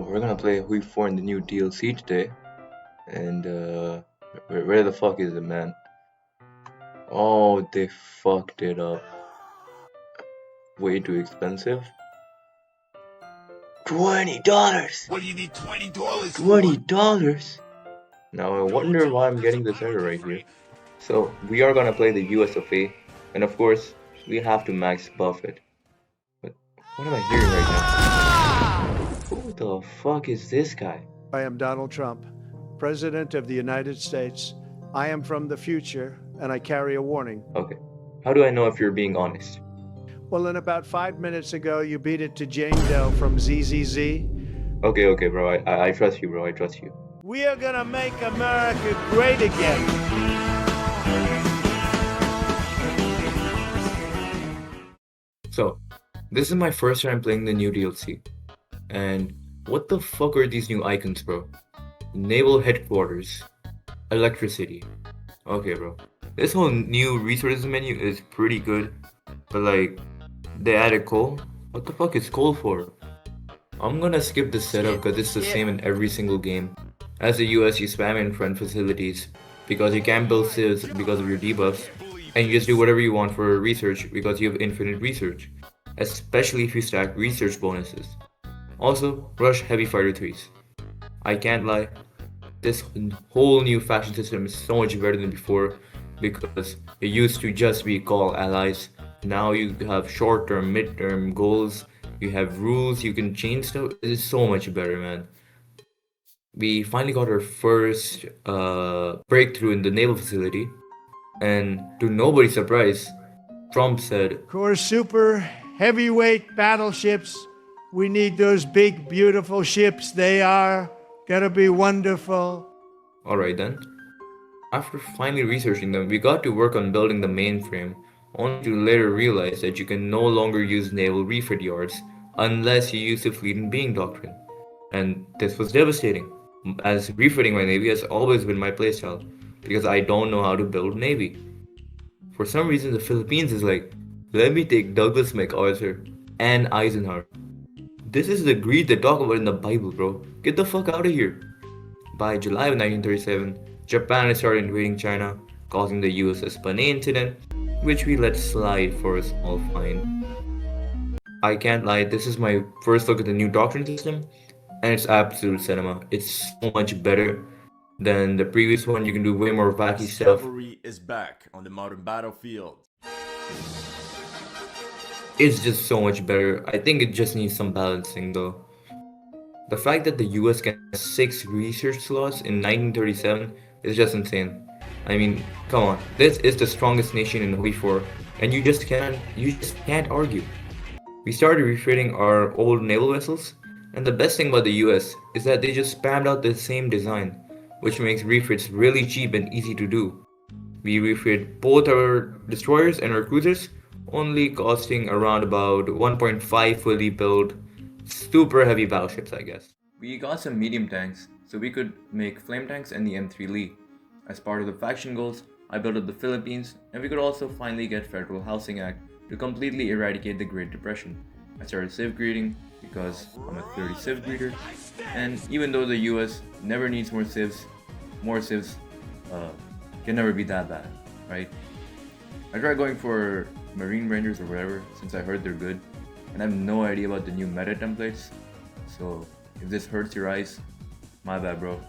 we're gonna play Who 4 in the new DLC today. And where the fuck is it, man? Oh, they fucked it up. Way too expensive. $20. What do you need $20 for? $20. Now I wonder why I'm getting this error right here. So we are gonna play the US of A, and of course we have to max buff it. But what am I hearing right now? Who the fuck is this guy? I am Donald Trump, President of the United States. I am from the future, and I carry a warning. Okay. How do I know if you're being honest? Well, in about 5 minutes ago, you beat it to Jane Doe from ZZZ. Okay, bro. I trust you, bro. I trust you. We are gonna make America great again. So, this is my first time playing the new DLC. And what the fuck are these new icons, bro? Naval Headquarters. Electricity. Okay, bro. This whole new resources menu is pretty good. But like, they added coal? What the fuck is coal for? I'm gonna skip the setup because it's the same in every single game. As the US, you spam in front facilities because you can't build civs because of your debuffs, and you just do whatever you want for research because you have infinite research, especially if you stack research bonuses. Also, rush heavy fighter 3s. I can't lie, this whole new faction system is so much better than before because it used to just be call allies. Now you have short-term, mid-term goals, you have rules, you can change stuff. It is so much better, man. We finally got our first breakthrough in the naval facility, and to nobody's surprise, Trump said, Core super heavyweight battleships. We need those big, beautiful ships. They are gonna be wonderful. alright then. After finally researching them, we got to work on building the mainframe, only to later realize that you can no longer use naval refit yards unless you use the fleet and being doctrine. And this was devastating, as refitting my navy has always been my playstyle, because I don't know how to build navy. For some reason the Philippines is like, let me take Douglas MacArthur and Eisenhower. This is the greed they talk about in the Bible, bro. Get the fuck out of here. By July of 1937, Japan had started invading China, causing the USS Panay incident, which we let slide for a small fine. I can't lie, this is my first look at the new doctrine system, and it's absolute cinema. It's so much better than the previous one. You can do way more wacky stuff. Discovery is back on the modern battlefield. It's just so much better. I think it just needs some balancing though. The fact that the US can have 6 research slots in 1937 is just insane. I mean, come on, this is the strongest nation in V4, and you just can't argue. We started refitting our old naval vessels, and the best thing about the US is that they just spammed out the same design, which makes refits really cheap and easy to do. We refit both our destroyers and our cruisers, only costing around about 1.5 fully built, super heavy battleships, I guess. We got some medium tanks, so we could make flame tanks and the M3 Lee. As part of the faction goals, I built up the Philippines, and we could also finally get Federal Housing Act to completely eradicate the Great Depression. I started civ greeting because I'm a 30 civ greeter, and even though the US never needs more civs can never be that bad, right? I tried going for Marine Rangers or whatever since I heard they're good, and I have no idea about the new meta templates, so if this hurts your eyes, my bad, bro.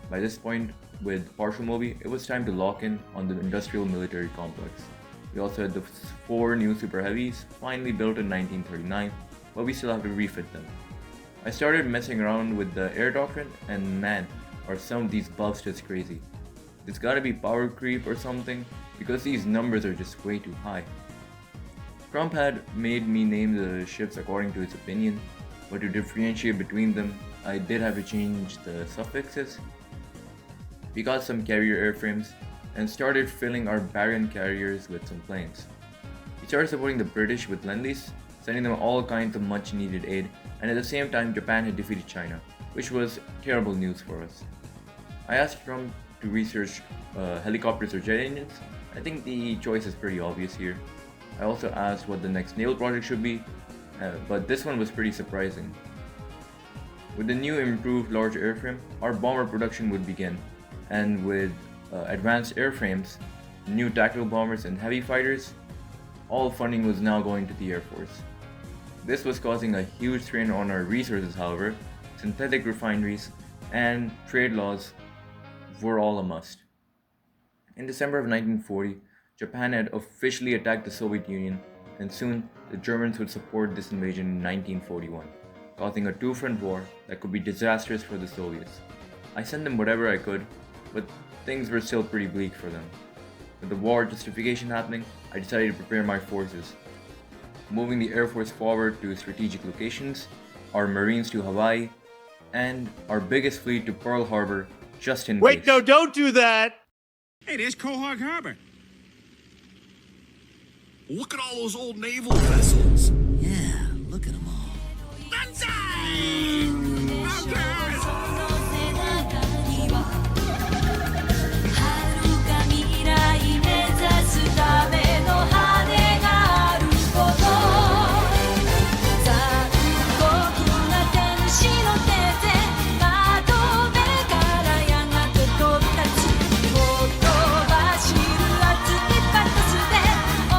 By this point, with partial Mobi, it was time to lock in on the industrial military complex. We also had the 4 new super heavies, finally built in 1939, but we still have to refit them. I started messing around with the air doctrine, and man, are some of these buffs just crazy. It's gotta be power creep or something, because these numbers are just way too high. Trump had made me name the ships according to his opinion, but to differentiate between them, I did have to change the suffixes. We got some carrier airframes, and started filling our barren carriers with some planes. We started supporting the British with Lend-Lease, sending them all kinds of much needed aid, and at the same time Japan had defeated China, which was terrible news for us. I asked Trump to research helicopters or jet engines. I think the choice is pretty obvious here. I also asked what the next naval project should be, but this one was pretty surprising. With the new improved large airframe, our bomber production would begin, and with advanced airframes, new tactical bombers and heavy fighters, all funding was now going to the Air Force. This was causing a huge strain on our resources, however. Synthetic refineries and trade laws were all a must. In December of 1940, Japan had officially attacked the Soviet Union, and soon the Germans would support this invasion in 1941, causing a two-front war that could be disastrous for the Soviets. I sent them whatever I could, but things were still pretty bleak for them. With the war justification happening, I decided to prepare my forces, moving the Air Force forward to strategic locations, our Marines to Hawaii, and our biggest fleet to Pearl Harbor just in case. Wait, no, don't do that! Hey, there's Quahog Harbor. Look at all those old naval vessels. Yeah, look at them all. Banzai! Mountains! 遥か未来目指すための羽があること残酷な天使の手で窓辺からやがて飛び立つほとばしる熱いバトスで思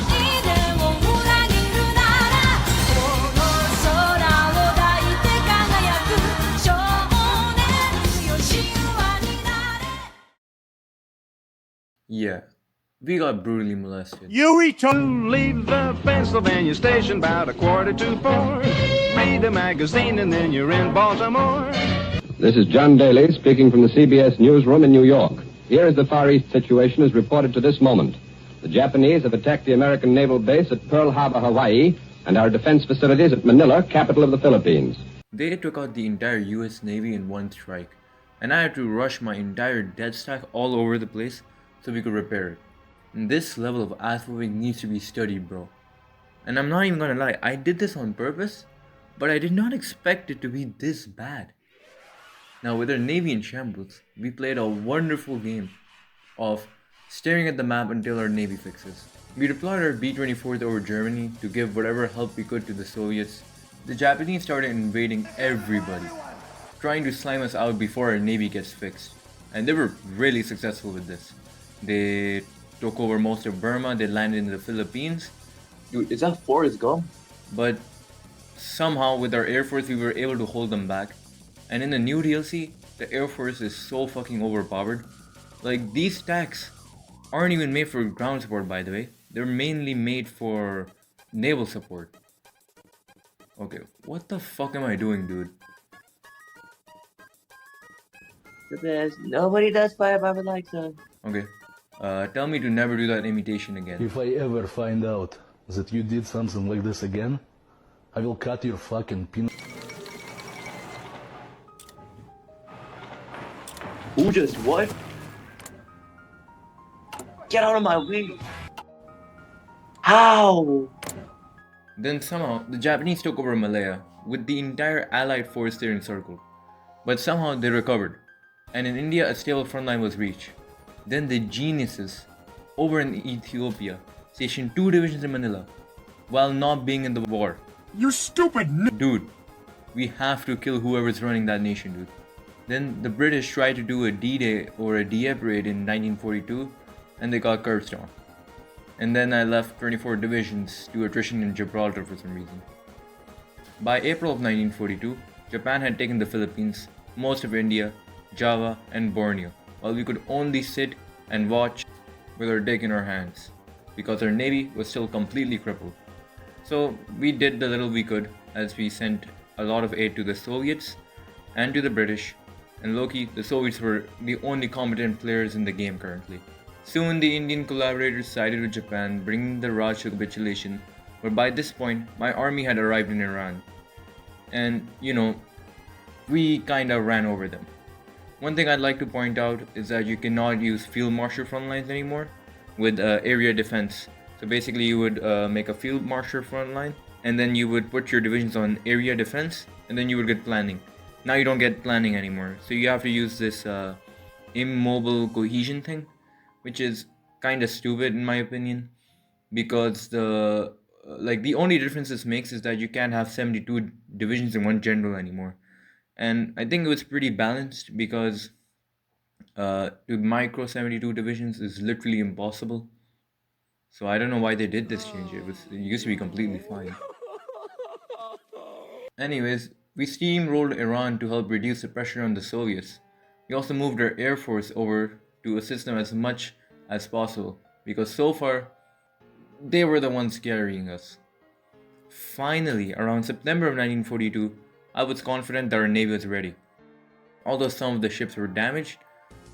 い出を裏切るならこの空を抱いて輝く少年よ神話になれ Yeah, we got brutally molested. You return. Leave the Pennsylvania station about 3:45. Read a magazine and then you're in Baltimore. This is John Daly speaking from the CBS newsroom in New York. Here is the Far East situation as reported to this moment. The Japanese have attacked the American naval base at Pearl Harbor, Hawaii, and our defense facilities at Manila, capital of the Philippines. They took out the entire US Navy in one strike, and I had to rush my entire dead stack all over the place so we could repair it. And this level of ass whooping needs to be studied, bro. And I'm not even gonna lie, I did this on purpose, but I did not expect it to be this bad. Now, with our Navy in shambles, we played a wonderful game of staring at the map until our Navy fixes. We deployed our B-24s over Germany to give whatever help we could to the Soviets. The Japanese started invading everybody, trying to slime us out before our Navy gets fixed. And they were really successful with this. They took over most of Burma, they landed in the Philippines. Dude, is that Forrest Gump? But somehow with our Air Force we were able to hold them back. And in the new DLC, the Air Force is so fucking overpowered. Like, these stacks aren't even made for ground support, by the way. They're mainly made for naval support. Okay, what the fuck am I doing, dude? Nobody does firebomber like that. Okay, tell me to never do that imitation again. If I ever find out that you did something like this again, I will cut your fucking pin. Who just what? Get out of my way. How? Then somehow, the Japanese took over Malaya, with the entire Allied force there encircled. But somehow they recovered, and in India a stable frontline was reached. Then the geniuses, over in Ethiopia, stationed 2 divisions in Manila, while not being in the war. You stupid Dude, we have to kill whoever's running that nation, dude. Then the British tried to do a D-Day or a Dieppe raid in 1942, and they got cursed on. And then I left 24 divisions to attrition in Gibraltar for some reason. By April of 1942, Japan had taken the Philippines, most of India, Java, and Borneo, while we could only sit and watch with our dick in our hands, because our navy was still completely crippled. So we did the little we could, as we sent a lot of aid to the Soviets and to the British, and low-key, the Soviets were the only competent players in the game currently. Soon the Indian collaborators sided with Japan, bringing the Raj to capitulation, but by this point, my army had arrived in Iran. And, we kinda ran over them. One thing I'd like to point out is that you cannot use field marshal front lines anymore with area defense. So basically you would make a field marshal front line, and then you would put your divisions on area defense, and then you would get planning. Now you don't get planning anymore, so you have to use this immobile cohesion thing, which is kinda stupid in my opinion, because the only difference this makes is that you can't have 72 divisions in one general anymore. And I think it was pretty balanced because to micro 72 divisions is literally impossible. So I don't know why they did this change. It used to be completely fine. Anyways, we steamrolled Iran to help reduce the pressure on the Soviets. We also moved our air force over to assist them as much as possible because so far they were the ones carrying us. Finally, around September of 1942, I was confident that our navy was ready. Although some of the ships were damaged,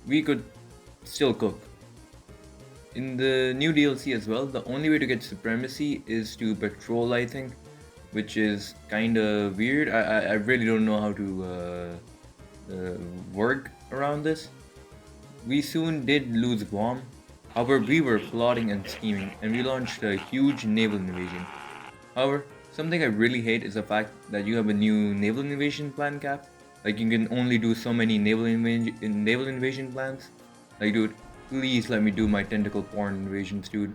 we could still cook. In the new DLC as well, the only way to get supremacy is to patrol, I think, which is kinda weird. I really don't know how to work around this. We soon did lose Guam. However, we were plotting and scheming, and we launched a huge naval invasion. However, something I really hate is the fact that you have a new naval invasion plan cap. Like, you can only do so many naval invasion plans. Like, dude, please let me do my tentacle porn invasions, dude.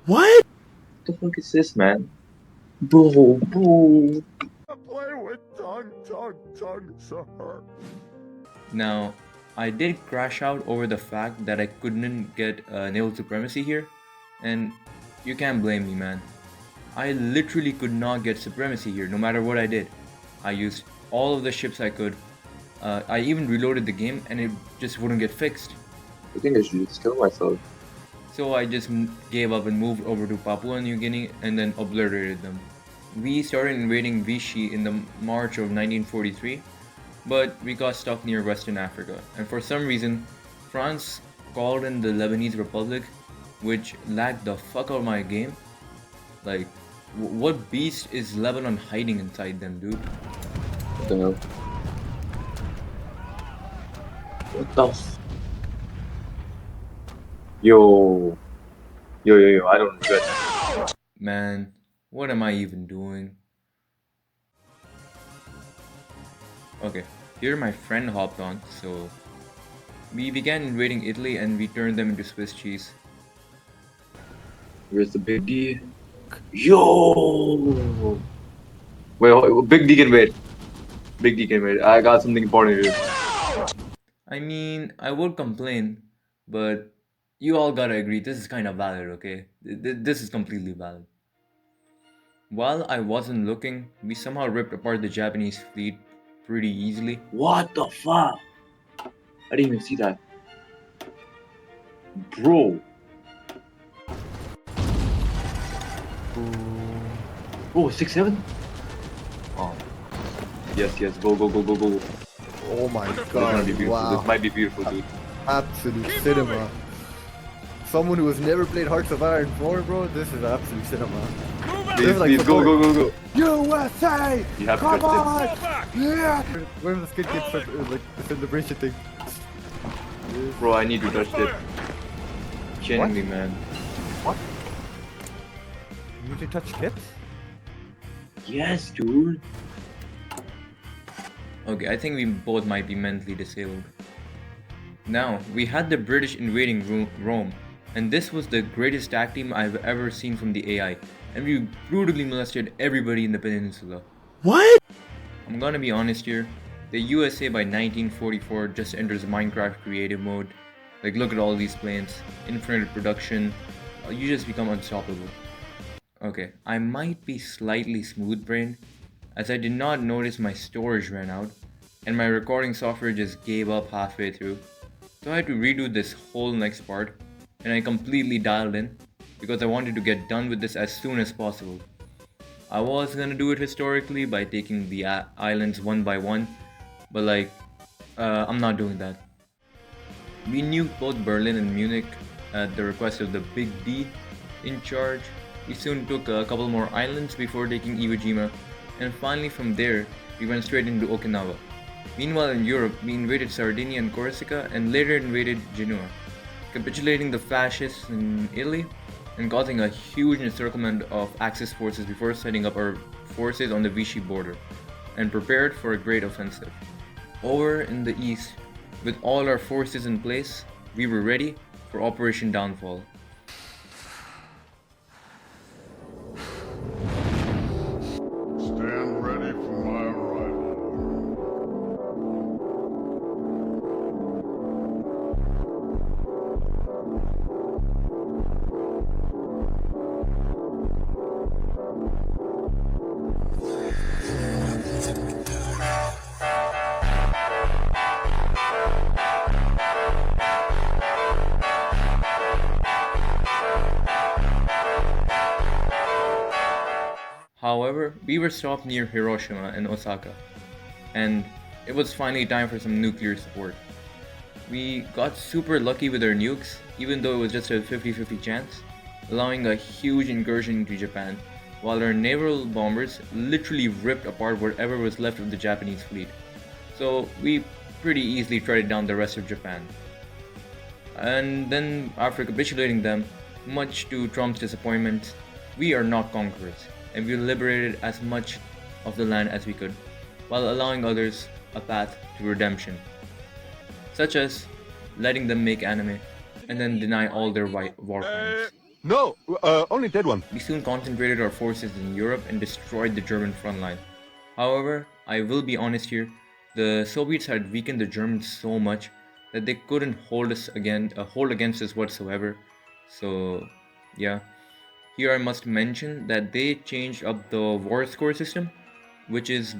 What the fuck is this, man? Bro, bro. Play with tongue, sir. Now, I did crash out over the fact that I couldn't get naval supremacy here, and you can't blame me, man. I literally could not get supremacy here, no matter what I did. I used all of the ships I could. I even reloaded the game, and it just wouldn't get fixed. I think I should just kill myself. So I just gave up and moved over to Papua New Guinea and then obliterated them. We started invading Vichy in the March of 1943, but we got stuck near Western Africa. And for some reason, France called in the Lebanese Republic, which lagged the fuck out of my game. Like, what beast is Lebanon hiding inside them, dude? What the hell? What the f... Yo, I don't regret that. Man, what am I even doing? Okay, here my friend hopped on, so we began invading Italy and we turned them into Swiss cheese. Where's the big D? Yo! Wait, big D can wait. Big D can wait. I got something important to do. I mean, I would complain, but you all gotta agree, this is kind of valid, okay? This is completely valid. While I wasn't looking, we somehow ripped apart the Japanese fleet pretty easily. What the fuck? I didn't even see that. Bro. Oh, 6-7? Oh. Yes, go. Oh my This is gonna be god, beautiful. wow. This might be beautiful, dude. Absolute cinema. Someone who has never played Hearts of Iron 4, bro, this is absolute cinema. Please, go. USA! You have to Come touch on! Yeah! Where the skid gets like the celebration thing? Bro, I need to touch it. Kidding What? me, man. What? You need to touch kits? Yes, dude. Okay, I think we both might be mentally disabled. Now, we had the British invading Rome, and this was the greatest tag team I've ever seen from the AI, and we brutally molested everybody in the peninsula. What? I'm gonna be honest here, the USA by 1944 just enters Minecraft creative mode. Like, look at all these planes, infinite production, you just become unstoppable. Okay, I might be slightly smooth-brained, as I did not notice my storage ran out, and my recording software just gave up halfway through. So I had to redo this whole next part, and I completely dialed in, because I wanted to get done with this as soon as possible. I was gonna do it historically by taking the islands one by one, but like, I'm not doing that. We nuked both Berlin and Munich at the request of the Big D in charge. We soon took a couple more islands before taking Iwo Jima, and finally from there, we went straight into Okinawa. Meanwhile in Europe, we invaded Sardinia and Corsica, and later invaded Genoa, capitulating the fascists in Italy, and causing a huge encirclement of Axis forces before setting up our forces on the Vichy border, and prepared for a great offensive. Over in the east, with all our forces in place, we were ready for Operation Downfall. Stand ready for my arrival. However, we were stopped near Hiroshima and Osaka, and it was finally time for some nuclear support. We got super lucky with our nukes, even though it was just a 50-50 chance, allowing a huge incursion into Japan, while our naval bombers literally ripped apart whatever was left of the Japanese fleet. So we pretty easily treaded down the rest of Japan. And then, after capitulating them, much to Trump's disappointment, we are not conquerors, and we liberated as much of the land as we could, while allowing others a path to redemption, such as letting them make anime, and then deny all their war crimes. No, only dead one. We soon concentrated our forces in Europe and destroyed the German front line. However, I will be honest here, the Soviets had weakened the Germans so much that they couldn't hold against us whatsoever. So, yeah. Here I must mention that they changed up the war score system, which is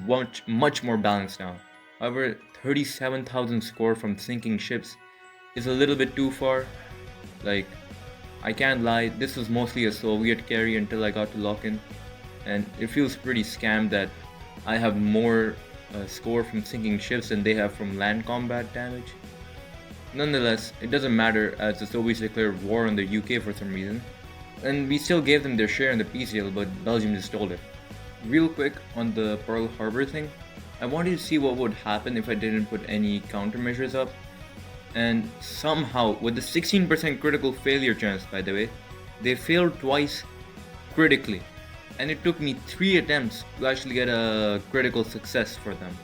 much more balanced now. However, 37,000 score from sinking ships is a little bit too far. Like, I can't lie, this was mostly a Soviet carry until I got to lock-in, and it feels pretty scammed that I have more score from sinking ships than they have from land combat damage. Nonetheless, it doesn't matter as the Soviets declared war on the UK for some reason, and we still gave them their share in the peace deal, but Belgium just stole it. Real quick on the Pearl Harbor thing, I wanted to see what would happen if I didn't put any countermeasures up, and somehow, with the 16% critical failure chance by the way, they failed twice critically, and it took me 3 attempts to actually get a critical success for them.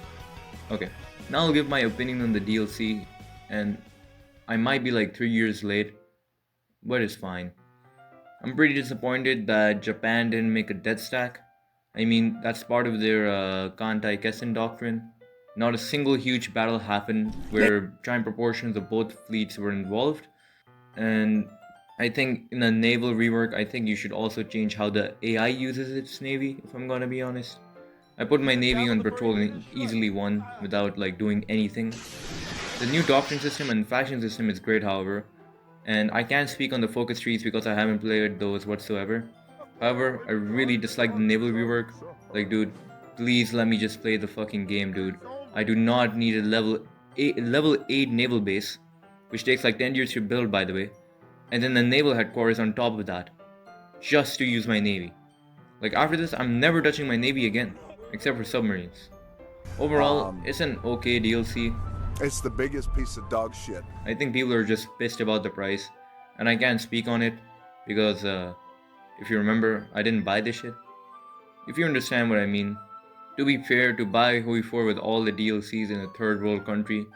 Okay, now I'll give my opinion on the DLC, and I might be like 3 years late, but it's fine. I'm pretty disappointed that Japan didn't make a death stack. I mean, that's part of their Kantai-Kessen doctrine. Not a single huge battle happened where giant proportions of both fleets were involved. And I think in a naval rework, I think you should also change how the AI uses its navy, if I'm gonna be honest. I put my navy on patrol and easily won without like doing anything. The new doctrine system and faction system is great, however, and I can't speak on the focus trees because I haven't played those whatsoever. However, I really dislike the naval rework. Like, dude, please let me just play the fucking game, dude. I do not need a level 8 naval base, which takes like 10 years to build, by the way, and then the naval headquarters on top of that, just to use my navy. Like, after this, I'm never touching my navy again, except for submarines. Overall, it's an okay DLC. It's the biggest piece of dog shit. I think people are just pissed about the price, and I can't speak on it because if you remember, I didn't buy this shit. If you understand what I mean. To be fair, to buy Hoi 4 with all the DLCs in a third world country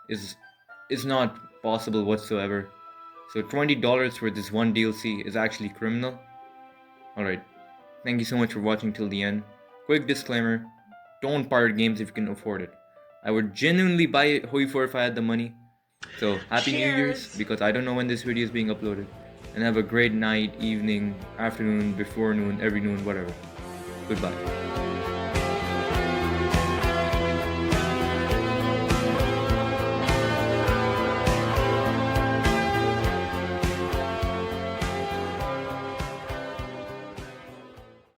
is not possible whatsoever. So $20 for this one DLC is actually criminal. Alright, thank you so much for watching till the end. Quick disclaimer, don't pirate games if you can afford it. I would genuinely buy Hoi 4 if I had the money. So, Happy New Year's, because I don't know when this video is being uploaded. And have a great night, evening, afternoon, before noon, every noon, whatever. Goodbye.